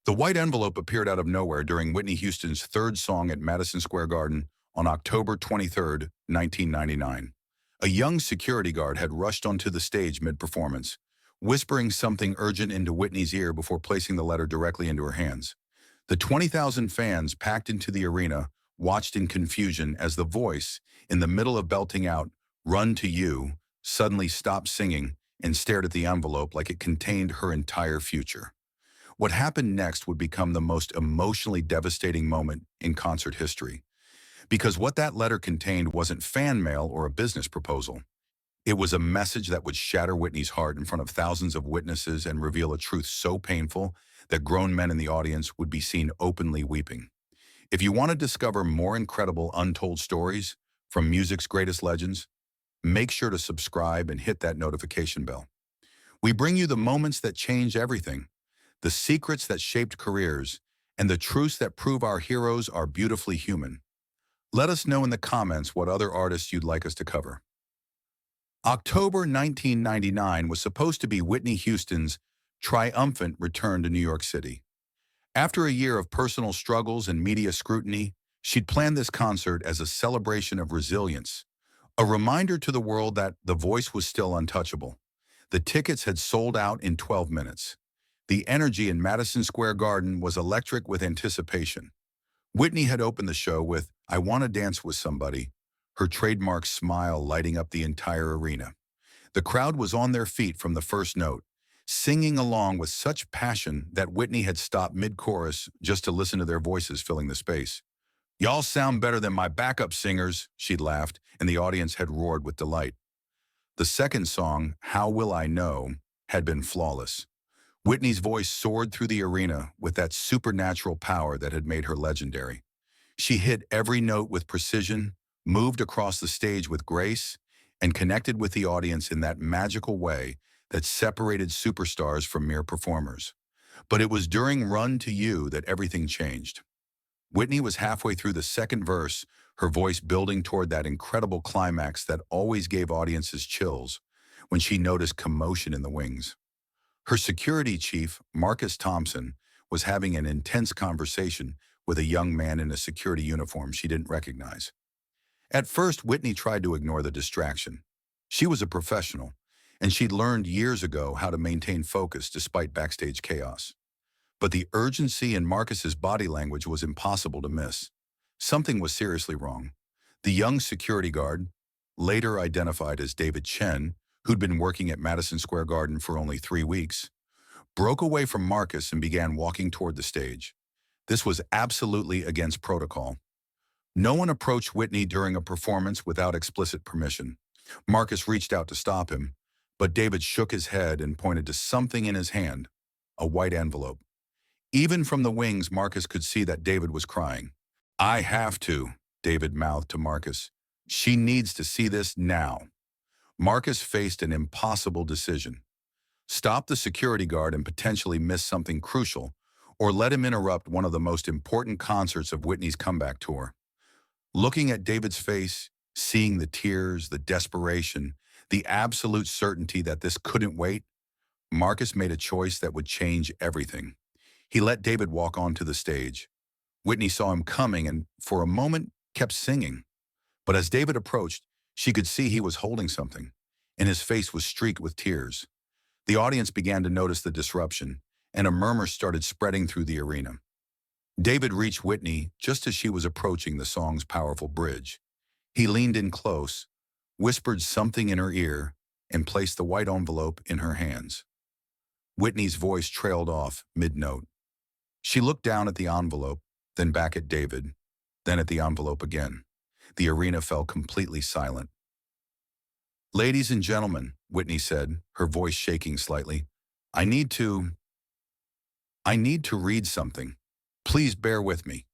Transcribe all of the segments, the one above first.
The white envelope appeared out of nowhere during Whitney Houston's third song at Madison Square Garden on October 23, 1999. A young security guard had rushed onto the stage mid-performance, whispering something urgent into Whitney's ear before placing the letter directly into her hands. The 20,000 fans packed into the arena watched in confusion as the voice, in the middle of belting out, "Run to You," suddenly stopped singing and stared at the envelope like it contained her entire future. What happened next would become the most emotionally devastating moment in concert history, because what that letter contained wasn't fan mail or a business proposal. It was a message that would shatter Whitney's heart in front of thousands of witnesses and reveal a truth so painful that grown men in the audience would be seen openly weeping. If you want to discover more incredible untold stories from music's greatest legends, make sure to subscribe and hit that notification bell. We bring you the moments that change everything, the secrets that shaped careers, and the truths that prove our heroes are beautifully human. Let us know in the comments what other artists you'd like us to cover. October 1999 was supposed to be Whitney Houston's triumphant return to New York City. After a year of personal struggles and media scrutiny, she'd planned this concert as a celebration of resilience, a reminder to the world that the voice was still untouchable. The tickets had sold out in 12 minutes. The energy in Madison Square Garden was electric with anticipation. Whitney had opened the show with "I Want to Dance with Somebody," her trademark smile lighting up the entire arena. The crowd was on their feet from the first note, singing along with such passion that Whitney had stopped mid-chorus just to listen to their voices filling the space. "Y'all sound better than my backup singers," she'd laughed, and the audience had roared with delight. The second song, "How Will I Know," had been flawless. Whitney's voice soared through the arena with that supernatural power that had made her legendary. She hit every note with precision, moved across the stage with grace, and connected with the audience in that magical way that separated superstars from mere performers. But it was during "Run to You" that everything changed. Whitney was halfway through the second verse, her voice building toward that incredible climax that always gave audiences chills, when she noticed commotion in the wings. Her security chief, Marcus Thompson, was having an intense conversation with a young man in a security uniform she didn't recognize. At first, Whitney tried to ignore the distraction. She was a professional, and she'd learned years ago how to maintain focus despite backstage chaos. But the urgency in Marcus's body language was impossible to miss. Something was seriously wrong. The young security guard, later identified as David Chen, who'd been working at Madison Square Garden for only 3 weeks, broke away from Marcus and began walking toward the stage. This was absolutely against protocol. No one approached Whitney during a performance without explicit permission. Marcus reached out to stop him, but David shook his head and pointed to something in his hand, a white envelope. Even from the wings, Marcus could see that David was crying. "I have to," David mouthed to Marcus. "She needs to see this now." Marcus faced an impossible decision: stop the security guard and potentially miss something crucial, or let him interrupt one of the most important concerts of Whitney's comeback tour. Looking at David's face, seeing the tears, the desperation, the absolute certainty that this couldn't wait, Marcus made a choice that would change everything. He let David walk onto the stage. Whitney saw him coming and, for a moment, kept singing. But as David approached, she could see he was holding something, and his face was streaked with tears. The audience began to notice the disruption, and a murmur started spreading through the arena. David reached Whitney just as she was approaching the song's powerful bridge. He leaned in close, whispered something in her ear, and placed the white envelope in her hands. Whitney's voice trailed off mid-note. She looked down at the envelope, then back at David, then at the envelope again. The arena fell completely silent. "Ladies and gentlemen," Whitney said, her voice shaking slightly, I need to read something. Please bear with me."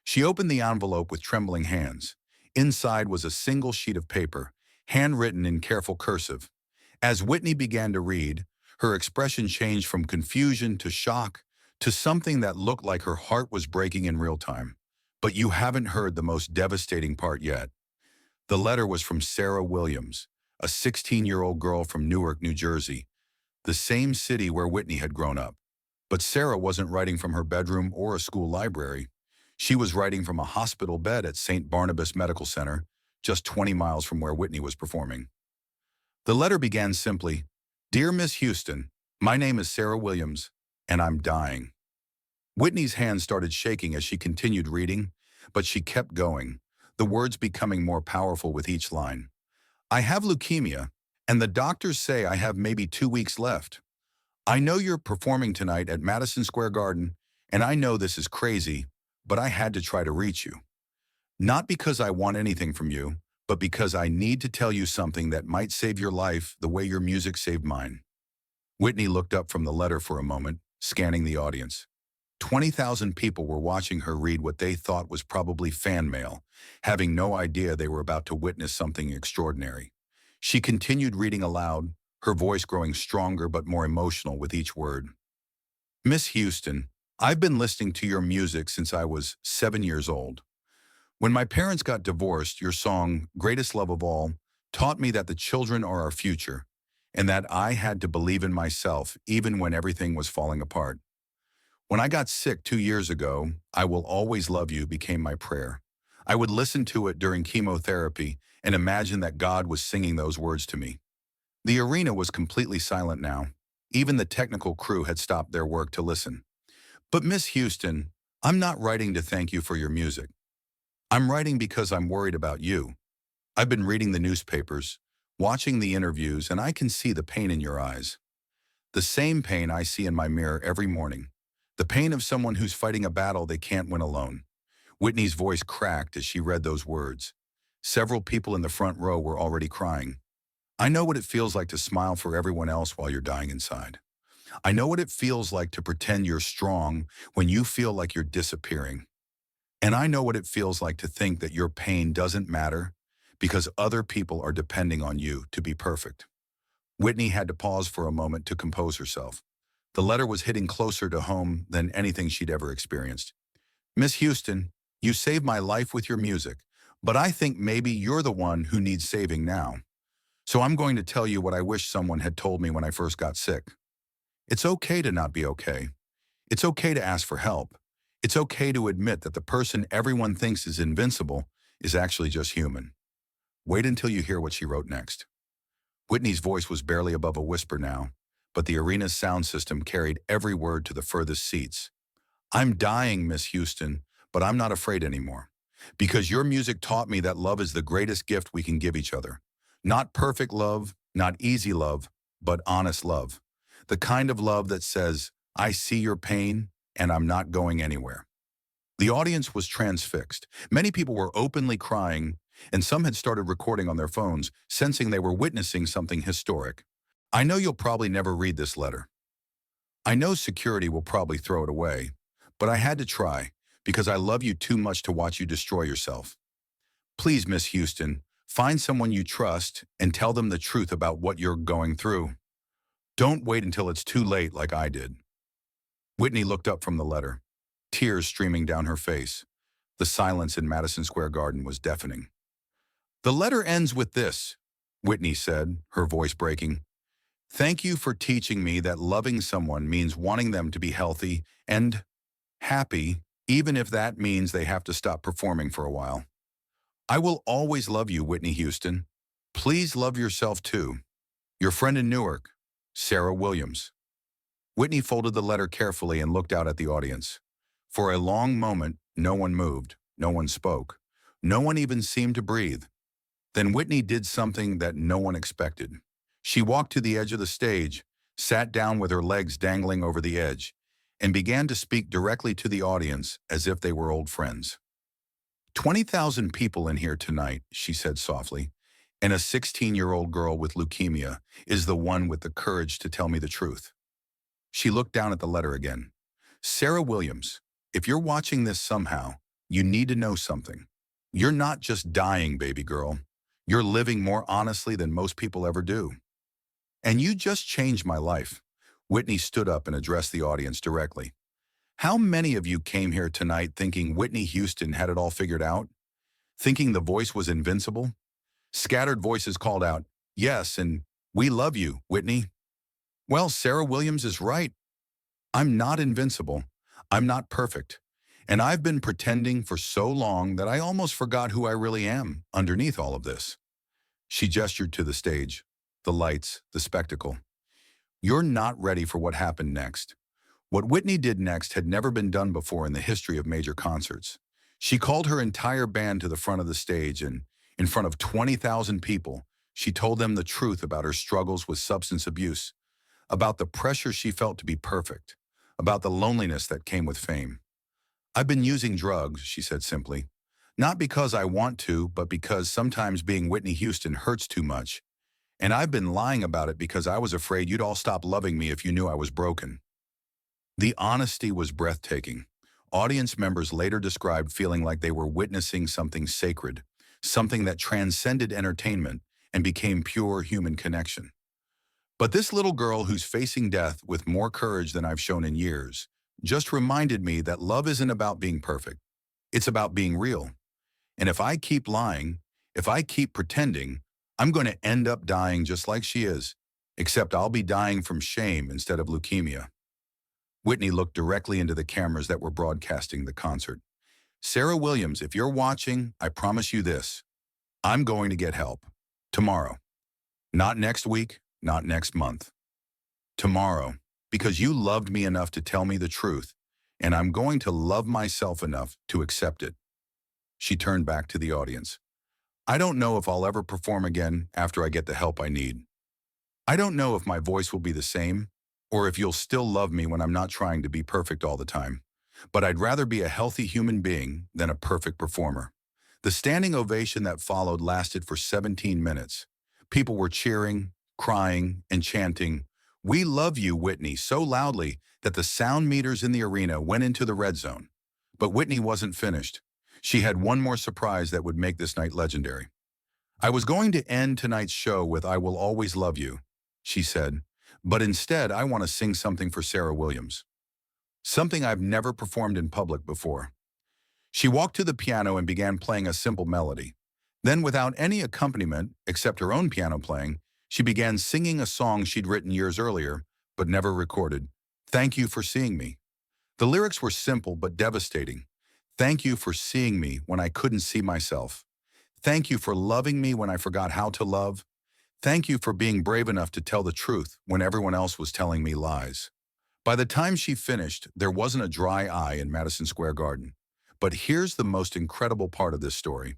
She opened the envelope with trembling hands. Inside was a single sheet of paper, handwritten in careful cursive. As Whitney began to read, her expression changed from confusion to shock to something that looked like her heart was breaking in real time. But you haven't heard the most devastating part yet. The letter was from Sarah Williams, a 16-year-old girl from Newark, New Jersey, the same city where Whitney had grown up. But Sarah wasn't writing from her bedroom or a school library. She was writing from a hospital bed at St. Barnabas Medical Center, just 20 miles from where Whitney was performing. The letter began simply, "Dear Miss Houston, my name is Sarah Williams, and I'm dying." Whitney's hands started shaking as she continued reading, but she kept going, the words becoming more powerful with each line. "I have leukemia, and the doctors say I have maybe 2 weeks left. I know you're performing tonight at Madison Square Garden, and I know this is crazy, but I had to try to reach you. Not because I want anything from you, but because I need to tell you something that might save your life the way your music saved mine." Whitney looked up from the letter for a moment, scanning the audience. 20,000 people were watching her read what they thought was probably fan mail, having no idea they were about to witness something extraordinary. She continued reading aloud, her voice growing stronger but more emotional with each word. "Miss Houston, I've been listening to your music since I was 7 years old. When my parents got divorced, your song, Greatest Love of All, taught me that the children are our future, and that I had to believe in myself even when everything was falling apart. When I got sick 2 years ago, I Will Always Love You became my prayer. I would listen to it during chemotherapy and imagine that God was singing those words to me." The arena was completely silent now. Even the technical crew had stopped their work to listen. "But Miss Houston, I'm not writing to thank you for your music. I'm writing because I'm worried about you. I've been reading the newspapers, watching the interviews, and I can see the pain in your eyes. The same pain I see in my mirror every morning. The pain of someone who's fighting a battle they can't win alone." Whitney's voice cracked as she read those words. Several people in the front row were already crying. "I know what it feels like to smile for everyone else while you're dying inside. I know what it feels like to pretend you're strong when you feel like you're disappearing. And I know what it feels like to think that your pain doesn't matter because other people are depending on you to be perfect." Whitney had to pause for a moment to compose herself. The letter was hitting closer to home than anything she'd ever experienced. "Miss Houston, you saved my life with your music, but I think maybe you're the one who needs saving now. So I'm going to tell you what I wish someone had told me when I first got sick. It's okay to not be okay. It's okay to ask for help. It's okay to admit that the person everyone thinks is invincible is actually just human." Wait until you hear what she wrote next. Whitney's voice was barely above a whisper now, but the arena's sound system carried every word to the furthest seats. "I'm dying, Miss Houston, but I'm not afraid anymore. Because your music taught me that love is the greatest gift we can give each other. Not perfect love, not easy love, but honest love. The kind of love that says, I see your pain, and I'm not going anywhere." The audience was transfixed. Many people were openly crying, and some had started recording on their phones, sensing they were witnessing something historic. "I know you'll probably never read this letter. I know security will probably throw it away, but I had to try because I love you too much to watch you destroy yourself. Please, Miss Houston, find someone you trust and tell them the truth about what you're going through. Don't wait until it's too late like I did." Whitney looked up from the letter, tears streaming down her face. The silence in Madison Square Garden was deafening. "The letter ends with this," Whitney said, her voice breaking. "Thank you for teaching me that loving someone means wanting them to be healthy and happy, even if that means they have to stop performing for a while. I will always love you, Whitney Houston. Please love yourself too. Your friend in Newark, Sarah Williams." Whitney folded the letter carefully and looked out at the audience. For a long moment, no one moved, no one spoke, no one even seemed to breathe. Then Whitney did something that no one expected. She walked to the edge of the stage, sat down with her legs dangling over the edge, and began to speak directly to the audience as if they were old friends. 20,000 people in here tonight," she said softly, "and a 16-year-old girl with leukemia is the one with the courage to tell me the truth." She looked down at the letter again. "Sarah Williams, if you're watching this somehow, you need to know something. You're not just dying, baby girl. You're living more honestly than most people ever do. And you just changed my life." Whitney stood up and addressed the audience directly. "How many of you came here tonight thinking Whitney Houston had it all figured out? Thinking the voice was invincible?" Scattered voices called out, "Yes, and we love you, Whitney." "Well, Sarah Williams is right. I'm not invincible. I'm not perfect. And I've been pretending for so long that I almost forgot who I really am underneath all of this. She gestured to the stage, the lights, the spectacle. You're not ready for what happened next. What Whitney did next had never been done before in the history of major concerts. She called her entire band to the front of the stage and, in front of 20,000 people, she told them the truth about her struggles with substance abuse, about the pressure she felt to be perfect, about the loneliness that came with fame. I've been using drugs, she said simply. Not because I want to, but because sometimes being Whitney Houston hurts too much. And I've been lying about it because I was afraid you'd all stop loving me if you knew I was broken. The honesty was breathtaking. Audience members later described feeling like they were witnessing something sacred, something that transcended entertainment and became pure human connection. But this little girl who's facing death with more courage than I've shown in years just reminded me that love isn't about being perfect. It's about being real. And if I keep lying, if I keep pretending, I'm going to end up dying just like she is, except I'll be dying from shame instead of leukemia. Whitney looked directly into the cameras that were broadcasting the concert. Sarah Williams, if you're watching, I promise you this. I'm going to get help. Tomorrow. Not next week, not next month. Tomorrow. Because you loved me enough to tell me the truth, and I'm going to love myself enough to accept it. She turned back to the audience. I don't know if I'll ever perform again after I get the help I need. I don't know if my voice will be the same, or if you'll still love me when I'm not trying to be perfect all the time. But I'd rather be a healthy human being than a perfect performer. The standing ovation that followed lasted for 17 minutes. People were cheering, crying, and chanting, "We love you, Whitney," so loudly that the sound meters in the arena went into the red zone. But Whitney wasn't finished. She had one more surprise that would make this night legendary. I was going to end tonight's show with "I Will Always Love You," she said, but instead I want to sing something for Sarah Williams. Something I've never performed in public before. She walked to the piano and began playing a simple melody. Then, without any accompaniment except her own piano playing, she began singing a song she'd written years earlier, but never recorded. "Thank you for seeing me." The lyrics were simple but devastating. Thank you for seeing me when I couldn't see myself. Thank you for loving me when I forgot how to love. Thank you for being brave enough to tell the truth when everyone else was telling me lies. By the time she finished, there wasn't a dry eye in Madison Square Garden. But here's the most incredible part of this story.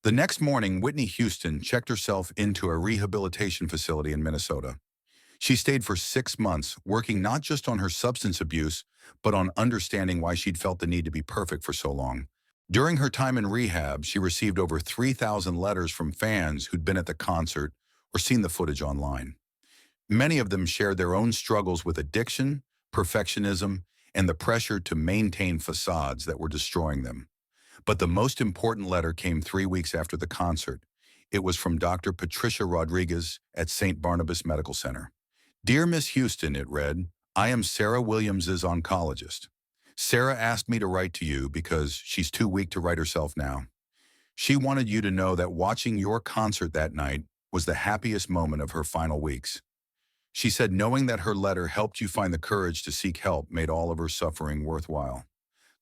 The next morning, Whitney Houston checked herself into a rehabilitation facility in Minnesota. She stayed for 6 months, working not just on her substance abuse, but on understanding why she'd felt the need to be perfect for so long. During her time in rehab, she received over 3,000 letters from fans who'd been at the concert or seen the footage online. Many of them shared their own struggles with addiction, perfectionism, and the pressure to maintain facades that were destroying them. But the most important letter came 3 weeks after the concert. It was from Dr. Patricia Rodriguez at St. Barnabas Medical Center. "Dear Miss Houston," it read, "I am Sarah Williams's oncologist. Sarah asked me to write to you because she's too weak to write herself now. She wanted you to know that watching your concert that night was the happiest moment of her final weeks. She said knowing that her letter helped you find the courage to seek help made all of her suffering worthwhile."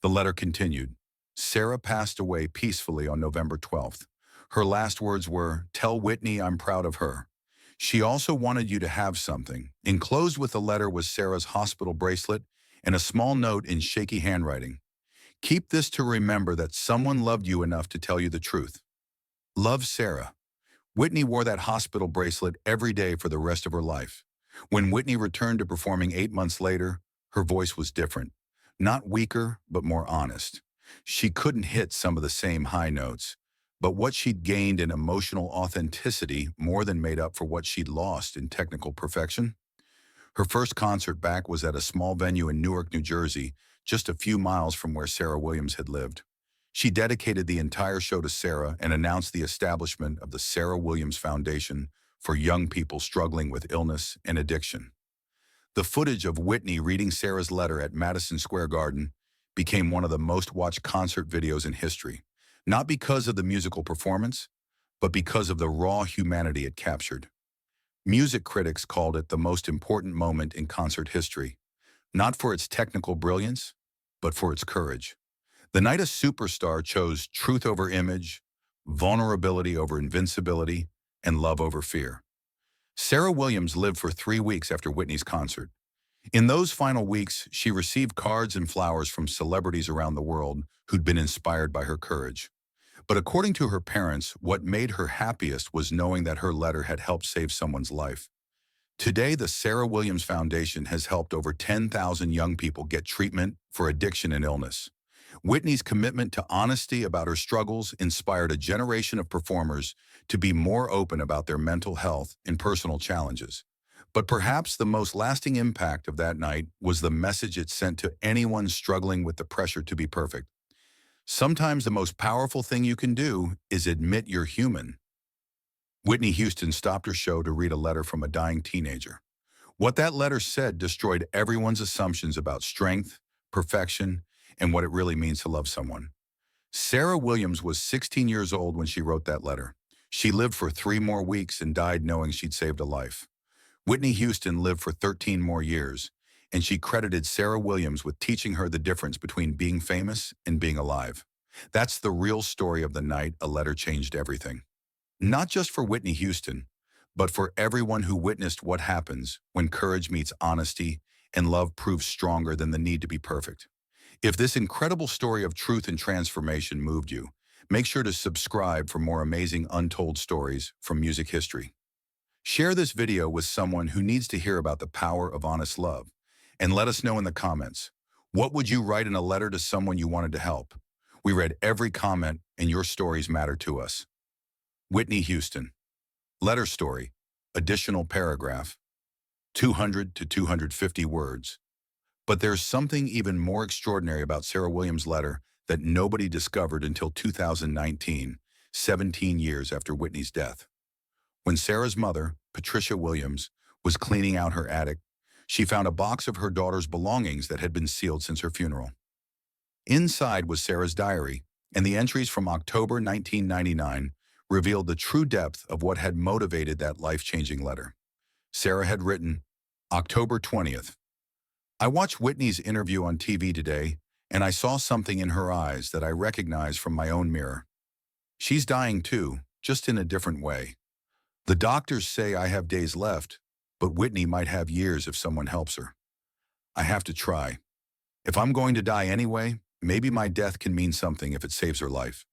The letter continued. Sarah passed away peacefully on November 12th. Her last words were, "Tell Whitney I'm proud of her." She also wanted you to have something. Enclosed with the letter was Sarah's hospital bracelet and a small note in shaky handwriting. "Keep this to remember that someone loved you enough to tell you the truth. Love, Sarah." Whitney wore that hospital bracelet every day for the rest of her life. When Whitney returned to performing 8 months later, her voice was different. Not weaker, but more honest. She couldn't hit some of the same high notes, but what she'd gained in emotional authenticity more than made up for what she'd lost in technical perfection. Her first concert back was at a small venue in Newark, New Jersey, just a few miles from where Sarah Williams had lived. She dedicated the entire show to Sarah and announced the establishment of the Sarah Williams Foundation for young people struggling with illness and addiction. The footage of Whitney reading Sarah's letter at Madison Square Garden became one of the most watched concert videos in history, not because of the musical performance, but because of the raw humanity it captured. Music critics called it the most important moment in concert history. not for its technical brilliance, but for its courage. The night a superstar chose truth over image, vulnerability over invincibility, and love over fear. Sarah Williams lived for 3 weeks after Whitney's concert. In those final weeks, she received cards and flowers from celebrities around the world who'd been inspired by her courage. But according to her parents, what made her happiest was knowing that her letter had helped save someone's life. Today, the Sarah Williams Foundation has helped over 10,000 young people get treatment for addiction and illness. Whitney's commitment to honesty about her struggles inspired a generation of performers to be more open about their mental health and personal challenges. But perhaps the most lasting impact of that night was the message it sent to anyone struggling with the pressure to be perfect. Sometimes the most powerful thing you can do is admit you're human. Whitney Houston stopped her show to read a letter from a dying teenager. What that letter said destroyed everyone's assumptions about strength, perfection, and what it really means to love someone. Sarah Williams was 16 years old when she wrote that letter. She lived for 3 more weeks and died knowing she'd saved a life. Whitney Houston lived for 13 more years, and she credited Sarah Williams with teaching her the difference between being famous and being alive. That's the real story of the night a letter changed everything. Not just for Whitney Houston, but for everyone who witnessed what happens when courage meets honesty and love proves stronger than the need to be perfect. If this incredible story of truth and transformation moved you, make sure to subscribe for more amazing untold stories from music history. Share this video with someone who needs to hear about the power of honest love. And let us know in the comments, what would you write in a letter to someone you wanted to help? We read every comment and your stories matter to us. Whitney Houston. Letter story. Additional paragraph. 200 to 250 words. But there's something even more extraordinary about Sarah Williams' letter that nobody discovered until 2019, 17 years after Whitney's death. When Sarah's mother, Patricia Williams, was cleaning out her attic, she found a box of her daughter's belongings that had been sealed since her funeral. Inside was Sarah's diary, and the entries from October 1999 revealed the true depth of what had motivated that life-changing letter. Sarah had written, October 20th. I watched Whitney's interview on TV today, and I saw something in her eyes that I recognized from my own mirror. She's dying too, just in a different way. The doctors say I have days left, but Whitney might have years if someone helps her. I have to try. If I'm going to die anyway, maybe my death can mean something if it saves her life.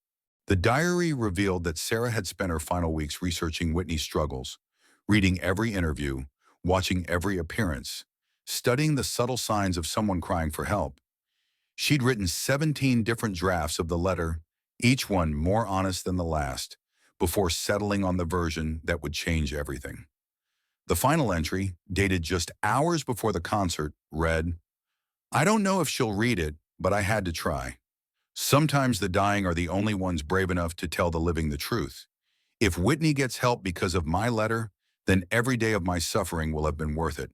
The diary revealed that Sarah had spent her final weeks researching Whitney's struggles, reading every interview, watching every appearance, studying the subtle signs of someone crying for help. She'd written 17 different drafts of the letter, each one more honest than the last, before settling on the version that would change everything. The final entry, dated just hours before the concert, read, I don't know if she'll read it, but I had to try. Sometimes the dying are the only ones brave enough to tell the living the truth. If Whitney gets help because of my letter, then every day of my suffering will have been worth it.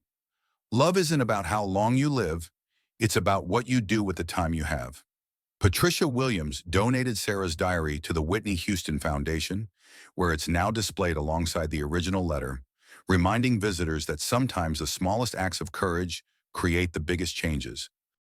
Love isn't about how long you live, it's about what you do with the time you have. Patricia Williams donated Sarah's diary to the Whitney Houston Foundation, where it's now displayed alongside the original letter, reminding visitors that sometimes the smallest acts of courage create the biggest changes.